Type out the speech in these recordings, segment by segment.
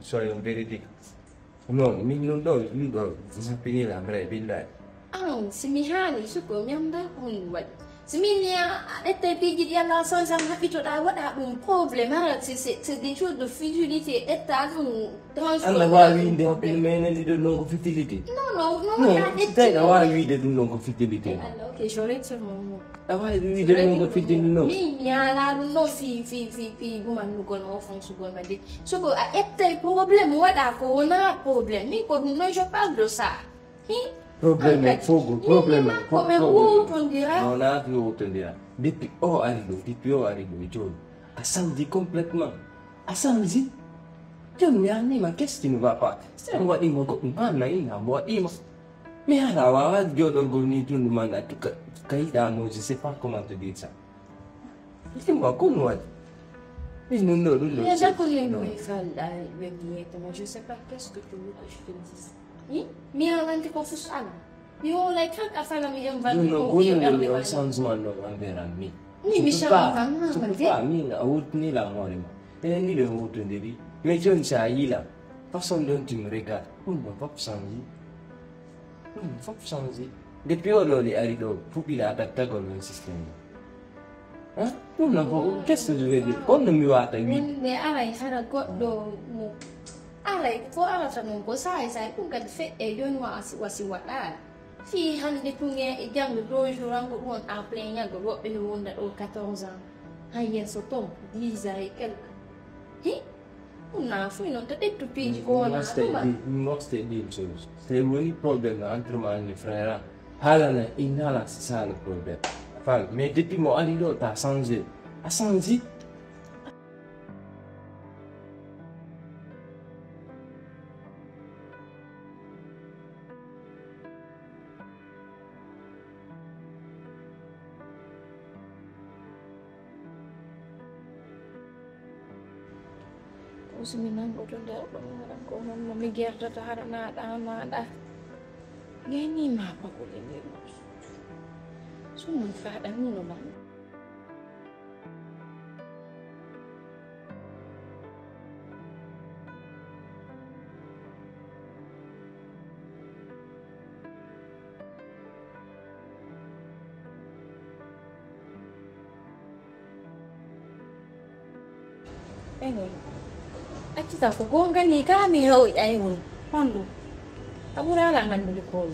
sono un veredetto. No, mi non do, non finire la breve, semihani suko nyamda hunwat. Seminia ete pigi dia la so sang happy to da what un problem ha c'est des choses de futilité eta un transport. Alla va vide per me di non futility. No, Dai, la va vide di non futility. Ok, je l'ai sur mon. La va vide di non futility no. Mi la no fi woman no go no fon su go ma de. So go ete problem wada ko na problem. Mi ko no je parle de ça. Problema è fuoco, problema. Come un dirà? Non ha più ottenere. Depuis arrivo i giorni. A samedi complètement. A samedi. Io mi anni ma che sti non va fa? Stiamo guardando con una ina, guardando. Mi arava io non goni tu non manda tu kai da non si fa come tu dici. Stiamo con noi. Non. Già con le noi fa la vedete, ma je sais pas qu'est-ce que tu veux que je te dise. Mi avanti confusana. Io lei kan afala mi yang van. Non sounds man no vera mi. Ni mi sa van. Pa mi na ut ni la ngore ma. E ni le ut ndiri. Me jon sa yila. Façon dont tu me regardes. On va pas changer. Depuis aujourd'hui arrivo pupila adatta con il sistema. Qu'est-ce que je vais dire? Quand mi va ta vi. Ne ai hara goddo mo. Alay ko ala tanong ko sai kung kan fe e yon wasi wala. Fi hande punge e jang do joran ko won a plenya go ro be won da 14 ans. Hayen so tom 10 ans et quelque. Hi? Una fu non te tu pigi ko na. Non stai di so. Se vuoi problema altro mani frère. Halana inhala sala problema. Fal, mais depuis mo alido ta changé. A changé. Usiminan ko to da ko mamigir ta harap na ada. Gani mapa ko ini. Sunod fa da mo ba? Aku tahu kau kan nikah mihoi ayun. Pandu. Aku ralang kan beli kau.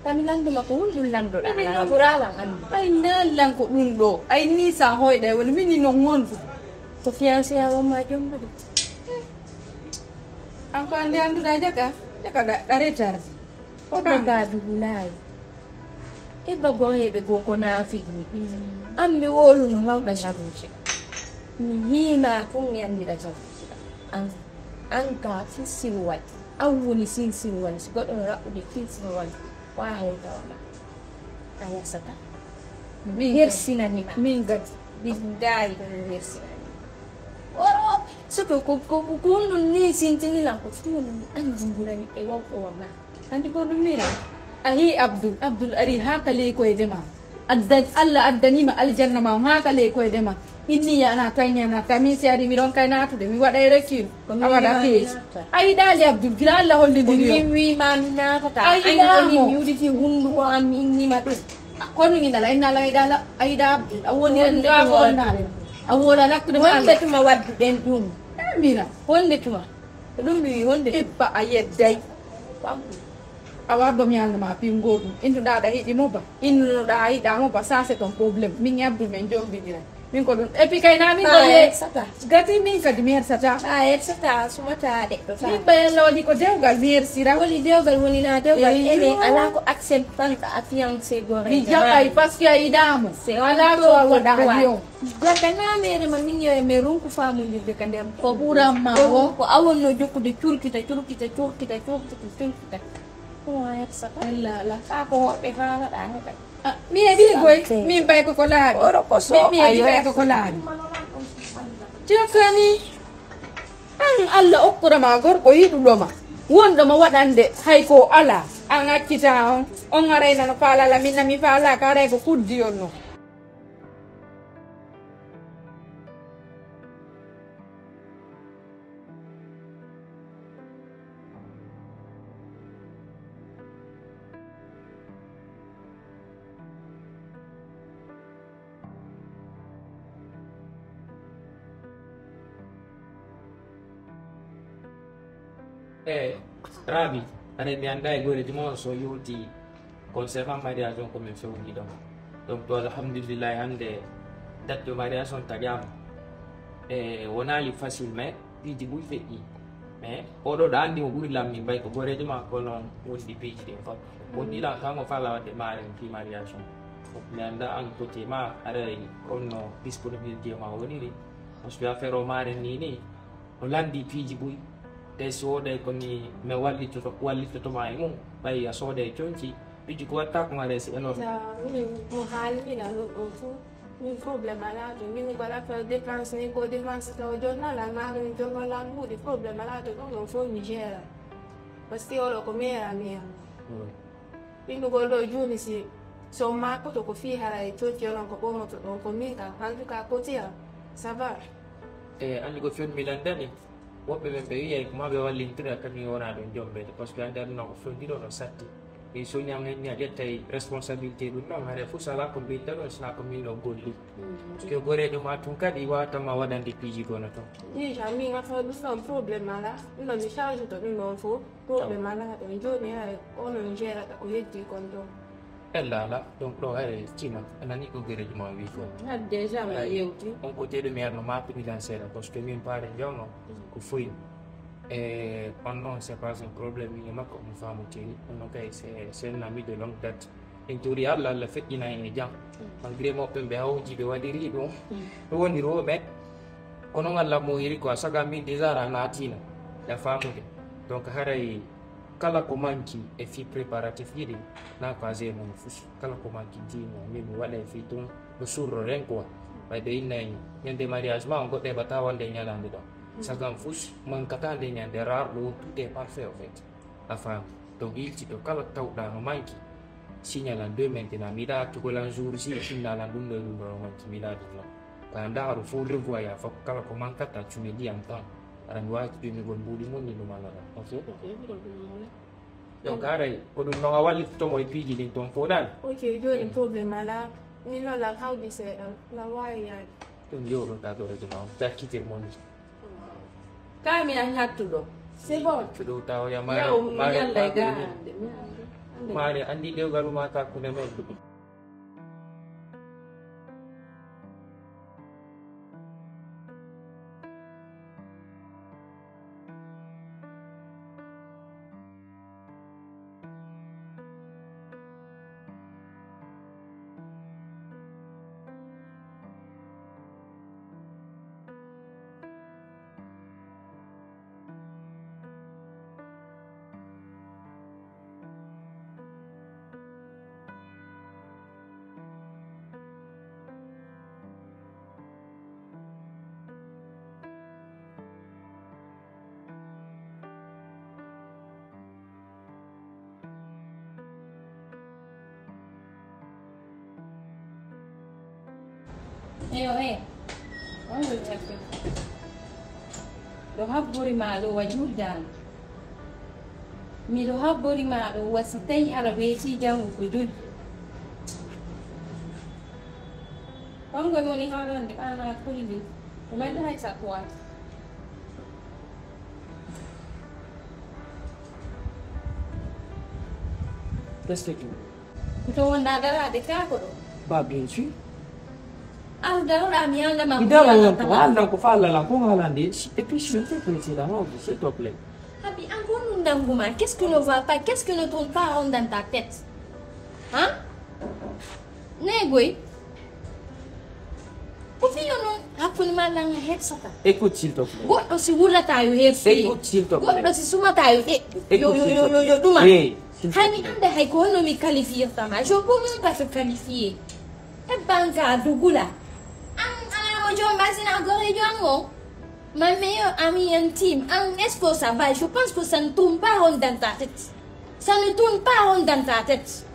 Kami lang dumakul lang do. Aku ralang kan. Ay na lang ko nundo. Ay ni sa hoy dai wala mini nongon. So fiancé ako majom ba? Ang ande andu daja ka. Jaka dari jar. O daga dulay. Iba goye be go na figi. Ammi wolu no law da jabuche. Ni hina kung yan di da jabuche. Ang ka siwat awuni siwan sigot ora udi siwan wahai taala kaya sata mirsina ni mingat bindai mirsina oro suko ko ni sintini lang ko ang zungulani e wa ko wala kandi ko mira ahi abdul ari hakale ko edema addan alla addani ma aljanna ma hakale ko edema inni ya na tanya na kami si ari miron kai na to de mi wada rekil awada fi ai dali abdul bila allah holli diri mi man na kata ai ni yudi ti hundu ko am inni ma ko ni na la ai da awoni nda ko na awola la kudu wonde tuma waddu den dum mira wonde tuma dum mi wonde ibba ayeddai awa do mi anda ma pingo indu da hi mo ba indu da hi da mo ba sa c'est ton problème mi ngabdu men jom bi dira min ko dum epi kay na min ko ye gati min ka dimir sata sata sumata de to sa min bayalo di ko dewgal mir sira woni dewgal woni na dewgal ene ala ko accent tan ka fiancé go di jakay parce que ay damo c'est ala ko wada yo gata na mere man min yo me ron ko famu ni de kandem ko buram ma ko awon no jokku de curkita ko ayat sata la ako be fa da ne mi e bili boy mi bay ko kolani oro ko so ayo ko kolani jokani an alla okura ma gor ko yidu doma wonda ma wadande hay ko ala an accita on arena no fala la minna mi fala kare ko kuddi onno Rabi, ane mi andai gore di mo so yuti concernant mariage on comme fait au donc to alhamdulillah hande date de mariage on tagam wona li facilement di bu fe'i mais odo da andi mo buri lammi bay ko gore di ma ko non wodi page de fa wodi la ka mo fala de mari ki mariage mi anda an to tema are onno disponibilité ma woni ri on se faire o mari ni o landi page bu te sode ko ni me walli to mai mum bay a sode chonci biji ko attack ma resi enorme mo hali mi la lo fu mi problème là de mi ko la faire dépense ni ko dépense to jonna la ma ni to la mu di problème là de non fo Niger parce que olo ko me a mi mi ko lo juni si so ma ko to ko fi hala e to ti on ko mo to ko mi ka han ka ko ti ça va andi ko fen milandani woɓɓe ɓen ɓe wiya ko maɓe wallintira kadi wona ɗon jombede par ce que ande aduna ko fondiro no satti e so ñamen ni a ƴettay responsabilité ɗum ɗon haɗa fof sala ko mbinta ɗon sina ko min o golli parce que goreɗo ma tun kadi watama waɗande piiji gono toon déjà min a fa ɗum probléme ala ɗum ɗon mi charge to ɗum ɗon fof probléme ala ɗon joni hay onon gérata ko heddi kon ɗon ella ala donc ɗo hayre cima anani ko guereji ma wi fof déjà ma yewti on côté ɗo mi arno mapinilan seeɗa par ce que min paare jawno ko foyni e pendant c'est pas un problème ni makko mo famuteni on kay c'est un ami de longue date en teori Allah feƴƴina en e jam malgré moɓɓe ɓe hawji ɓe waɗiri ɗum ɗo woni roɓe kono Allah mo yiri ko a saga min déjà ra natina ya famude donc haray kala ko manki e fi préparatif yiɗi na pasé mon fus kala ko manki dino min mi waɗa e fi tun ɗo surro ren quoi ɓayde innayi ñande mariage ma on goɗɗo heɓata wonde ñalande ɗo sagam fus mankatande ñande rar ɗo tout est parfait en fait a faam donc ilti ɗo kala tawɗa no manki signalan 2 maintenant miɗa accugolan jour si finnalan ɗum ɗo ɗum ɗo manki miɗa ɗum non ka ndaaro fo revoya fo kala ko mankata cume ndiyam tan aɗa mi wawi ɗumigol mbuɗi monni ɗum alaɗa ok donc haray ko ɗum noon a wallitotomo e piiji ɗin toon foɗani ok joni probléme ala min noon la hawdi seeɗa la wawi yaade ɗum jewɗoɗa ɗo radio ma dakkitir moni kami an hattuɗo c'est bon ɗo tawoya yaw mi yalla ga mari andi ɗewgal ma takkude men ɗo habbori maɗo wa juldani miɗo habbori maɗo wasi tawi ala weeti jango ko joni ongoy woni haalande ɓana kolli ko mayɗo hay sappo wata respecte to wonda darade kako ɗo ba bien sûr daroɗa mi yaldama idaran ko faalalan ko haalande et puis je te président non s'il te plaît Habi, encore nous n'anguma. Qu'est-ce que ne va pas? Qu'est-ce que ne tourne pas rond dans ta tête? Hein? Négoi. Pourquoi non? Hakuna lang head sata. Écoute s'il te plaît. Goɗɗo si wurlata yo hersi. Écoute s'il te plaît. Goɗɗo si sumata yo yo ɗuma. Hani ande hay ko honno mi qualifiirtama. Je peux même pas te qualifier. E banka dugula. Mo John Basina gore John ma meilleure amie intime, est-ce que ça va? Je pense que ça ne tourne pas rond dans ta tête. Ça ne tourne pas rond dans ta tête.